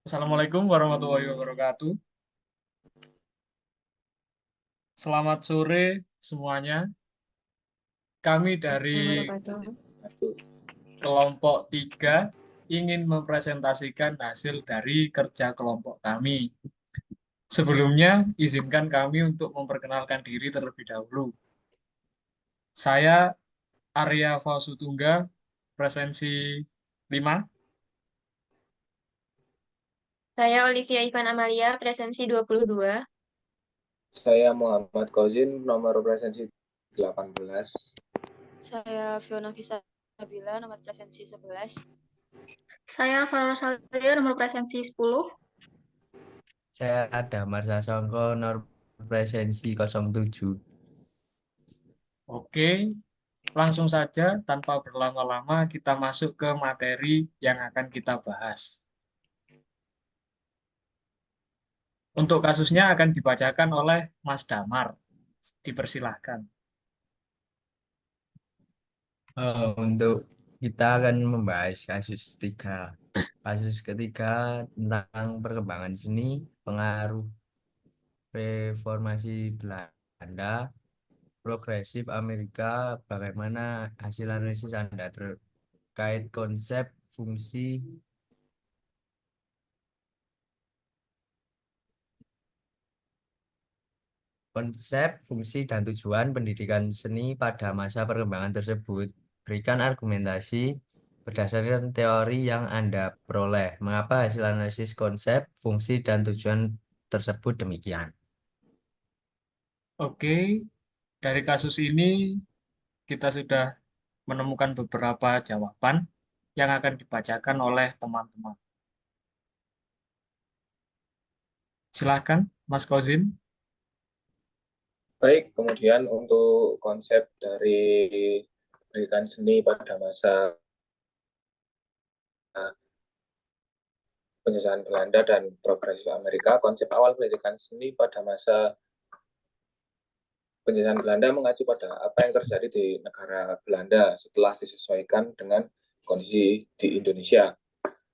Assalamualaikum warahmatullahi wabarakatuh. Selamat sore semuanya. Kami dari Wabarakatuh. kelompok 3 ingin mempresentasikan hasil dari kerja kelompok kami. Sebelumnya, izinkan kami untuk memperkenalkan diri terlebih dahulu. Saya Arya Fausutungga, presensi 5. Saya Olivia Ivan Amalia, presensi 22. Saya Muhammad Kozin, nomor presensi 18. Saya Fiona Visabila, nomor presensi 11. Saya Farah Salia, nomor presensi 10. Saya ada Marsha Songko, nomor presensi 07. Oke, langsung saja tanpa berlama-lama kita masuk ke materi yang akan kita bahas. Untuk kasusnya akan dibacakan oleh Mas Damar. Dipersilahkan. Untuk kita akan membahas kasus ketiga tentang perkembangan seni, pengaruh reformasi Belanda, progresif Amerika, bagaimana hasil analisis Anda terkait konsep, fungsi, dan tujuan pendidikan seni pada masa perkembangan tersebut. Berikan argumentasi berdasarkan teori yang Anda peroleh. Mengapa hasil analisis konsep, fungsi, dan tujuan tersebut demikian? Oke, dari kasus ini kita sudah menemukan beberapa jawaban yang akan dibacakan oleh teman-teman. Silakan, Mas Kozin. Baik, kemudian untuk konsep dari pendidikan seni pada masa penjajahan Belanda dan progresif Amerika, konsep awal pendidikan seni pada masa penjajahan Belanda mengacu pada apa yang terjadi di negara Belanda setelah disesuaikan dengan kondisi di Indonesia.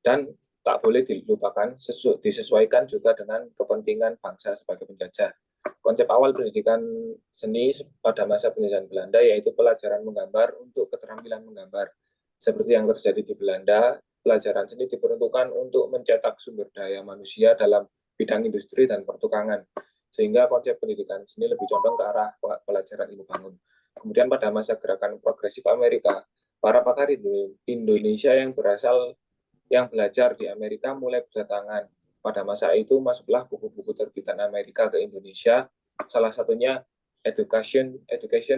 Dan tak boleh dilupakan disesuaikan juga dengan kepentingan bangsa sebagai penjajah. Konsep awal pendidikan seni pada masa penjajahan Belanda yaitu pelajaran menggambar untuk keterampilan menggambar. Seperti yang terjadi di Belanda, pelajaran seni diperuntukkan untuk mencetak sumber daya manusia dalam bidang industri dan pertukangan. Sehingga konsep pendidikan seni lebih condong ke arah pelajaran ilmu bangun. Kemudian pada masa gerakan progresif Amerika, para pakar Indonesia yang belajar di Amerika mulai berdatangan. Pada masa itu masuklah buku-buku terbitan Amerika ke Indonesia, salah satunya Education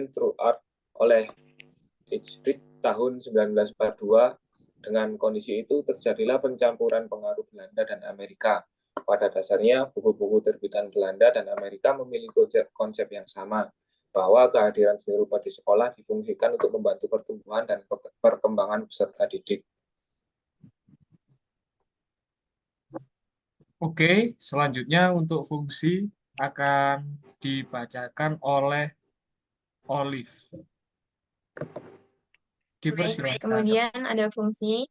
Through Art oleh H. Reed tahun 1942. Dengan kondisi itu terjadilah pencampuran pengaruh Belanda dan Amerika. Pada dasarnya, buku-buku terbitan Belanda dan Amerika memiliki konsep yang sama, bahwa kehadiran seni rupa di sekolah difungsikan untuk membantu pertumbuhan dan perkembangan peserta didik. Oke, selanjutnya untuk fungsi akan dibacakan oleh Olive. Dipersilakan. Kemudian ada fungsi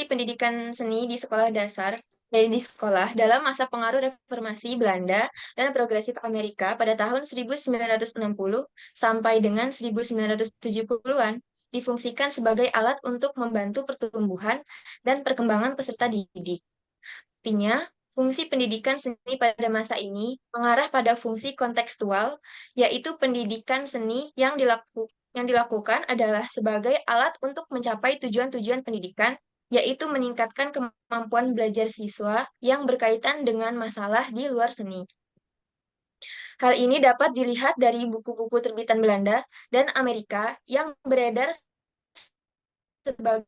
pendidikan seni di sekolah dasar di sekolah dalam masa pengaruh reformasi Belanda dan progresif Amerika pada tahun 1960 sampai dengan 1970-an difungsikan sebagai alat untuk membantu pertumbuhan dan perkembangan peserta didik. Artinya, fungsi pendidikan seni pada masa ini mengarah pada fungsi kontekstual, yaitu pendidikan seni yang dilakukan adalah sebagai alat untuk mencapai tujuan-tujuan pendidikan, yaitu meningkatkan kemampuan belajar siswa yang berkaitan dengan masalah di luar seni. Hal ini dapat dilihat dari buku-buku terbitan Belanda dan Amerika yang beredar sebagai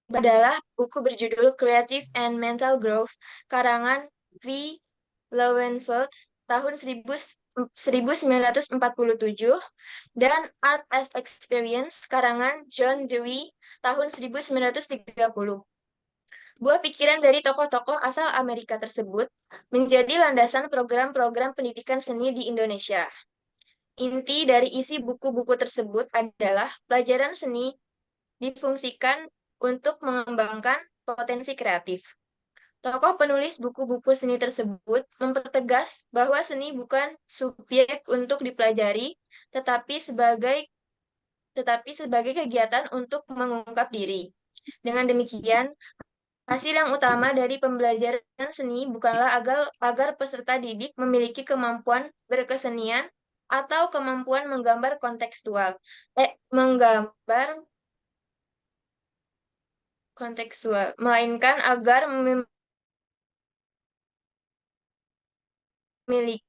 adalah buku berjudul Creative and Mental Growth karangan V. Lowenfeld tahun 1947 dan Art as Experience karangan John Dewey tahun 1930. Buah pikiran dari tokoh-tokoh asal Amerika tersebut menjadi landasan program-program pendidikan seni di Indonesia. Inti dari isi buku-buku tersebut adalah pelajaran seni difungsikan untuk mengembangkan potensi kreatif. Tokoh penulis buku-buku seni tersebut mempertegas bahwa seni bukan subjek untuk dipelajari, tetapi sebagai kegiatan untuk mengungkap diri. Dengan demikian, hasil yang utama dari pembelajaran seni bukanlah agar peserta didik memiliki kemampuan berkesenian atau kemampuan menggambar kontekstual, melainkan agar memiliki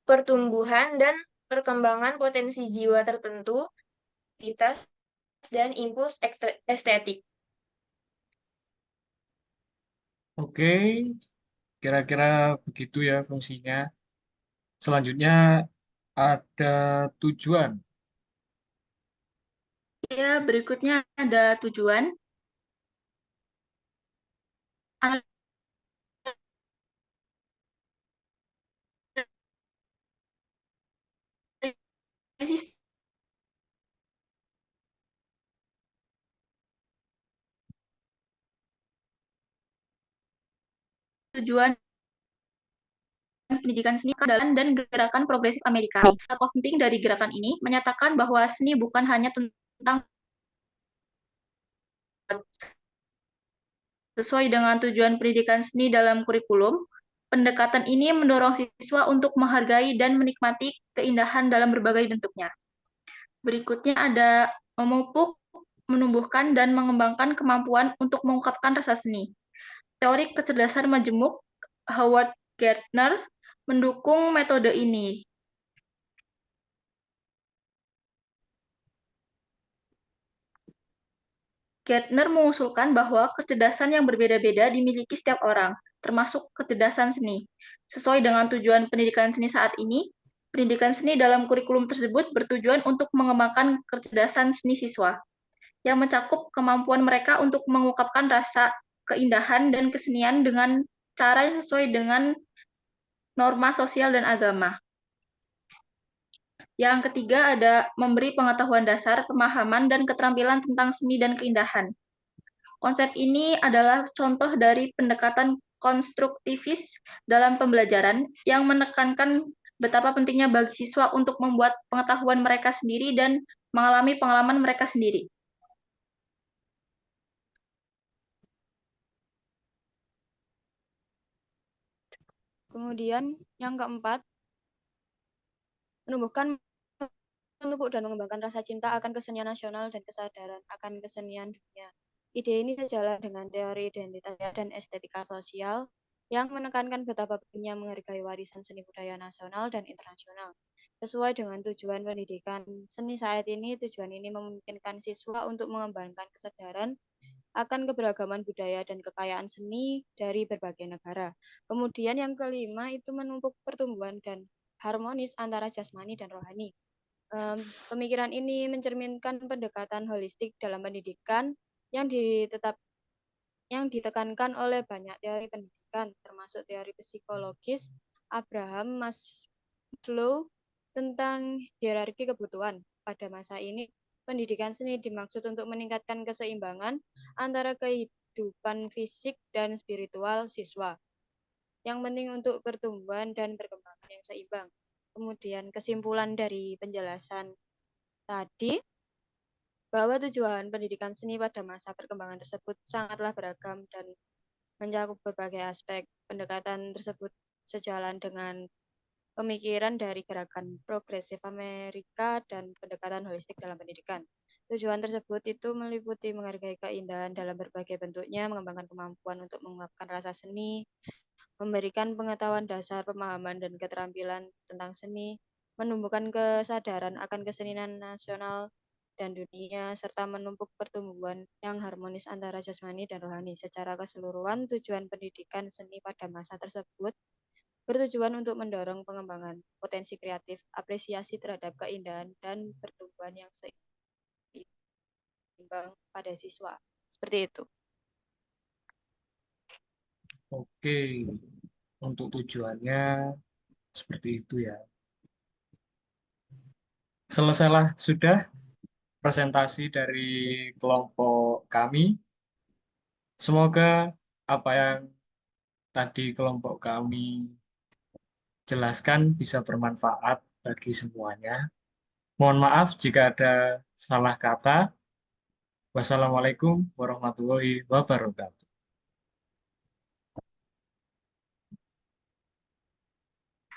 pertumbuhan dan perkembangan potensi jiwa tertentu, identitas, dan impuls estetik. Oke, kira-kira begitu ya fungsinya. Selanjutnya ada tujuan. Ya, berikutnya ada tujuan. Analisis tujuan pendidikan seni dan gerakan progresif Amerika. Tokoh penting dari gerakan ini menyatakan bahwa seni bukan hanya tentang sesuai dengan tujuan pendidikan seni dalam kurikulum. Pendekatan ini mendorong siswa untuk menghargai dan menikmati keindahan dalam berbagai bentuknya. Berikutnya ada memupuk, menumbuhkan, dan mengembangkan kemampuan untuk mengungkapkan rasa seni. Teori kecerdasan majemuk Howard Gardner mendukung metode ini. Gardner mengusulkan bahwa kecerdasan yang berbeda-beda dimiliki setiap orang, termasuk kecerdasan seni. Sesuai dengan tujuan pendidikan seni saat ini, pendidikan seni dalam kurikulum tersebut bertujuan untuk mengembangkan kecerdasan seni siswa, yang mencakup kemampuan mereka untuk mengungkapkan rasa, keindahan, dan kesenian dengan cara yang sesuai dengan norma sosial dan agama. Yang ketiga ada memberi pengetahuan dasar, pemahaman, dan keterampilan tentang seni dan keindahan. Konsep ini adalah contoh dari pendekatan konstruktivis dalam pembelajaran yang menekankan betapa pentingnya bagi siswa untuk membuat pengetahuan mereka sendiri dan mengalami pengalaman mereka sendiri. Kemudian yang keempat, menumbuhkan, memupuk dan mengembangkan rasa cinta akan kesenian nasional dan kesadaran akan kesenian dunia. Ide ini sejalan dengan teori identitas dan estetika sosial yang menekankan betapa pentingnya menghargai warisan seni budaya nasional dan internasional. Sesuai dengan tujuan pendidikan seni saat ini, tujuan ini memungkinkan siswa untuk mengembangkan kesadaran akan keberagaman budaya dan kekayaan seni dari berbagai negara. Kemudian yang kelima itu menumbuh pertumbuhan dan harmonis antara jasmani dan rohani. Pemikiran ini mencerminkan pendekatan holistik dalam pendidikan yang ditekankan oleh banyak teori pendidikan, termasuk teori psikologis Abraham Maslow tentang hierarki kebutuhan. Pada masa ini, pendidikan seni dimaksud untuk meningkatkan keseimbangan antara kehidupan fisik dan spiritual siswa, yang penting untuk pertumbuhan dan perkembangan yang seimbang. Kemudian kesimpulan dari penjelasan tadi, bahwa tujuan pendidikan seni pada masa perkembangan tersebut sangatlah beragam dan mencakup berbagai aspek. Pendekatan tersebut sejalan dengan pemikiran dari gerakan progresif Amerika dan pendekatan holistik dalam pendidikan. Tujuan tersebut itu meliputi menghargai keindahan dalam berbagai bentuknya, mengembangkan kemampuan untuk mengungkapkan rasa seni, memberikan pengetahuan dasar, pemahaman, dan keterampilan tentang seni, menumbuhkan kesadaran akan kesenian nasional dan dunia, serta menumpuk pertumbuhan yang harmonis antara jasmani dan rohani. Secara keseluruhan, tujuan pendidikan seni pada masa tersebut bertujuan untuk mendorong pengembangan potensi kreatif, apresiasi terhadap keindahan, dan pertumbuhan yang seimbang pada siswa. Seperti itu. Oke, untuk tujuannya seperti itu ya. Selesailah sudah presentasi dari kelompok kami. Semoga apa yang tadi kelompok kami jelaskan bisa bermanfaat bagi semuanya. Mohon maaf jika ada salah kata. Wassalamualaikum warahmatullahi wabarakatuh.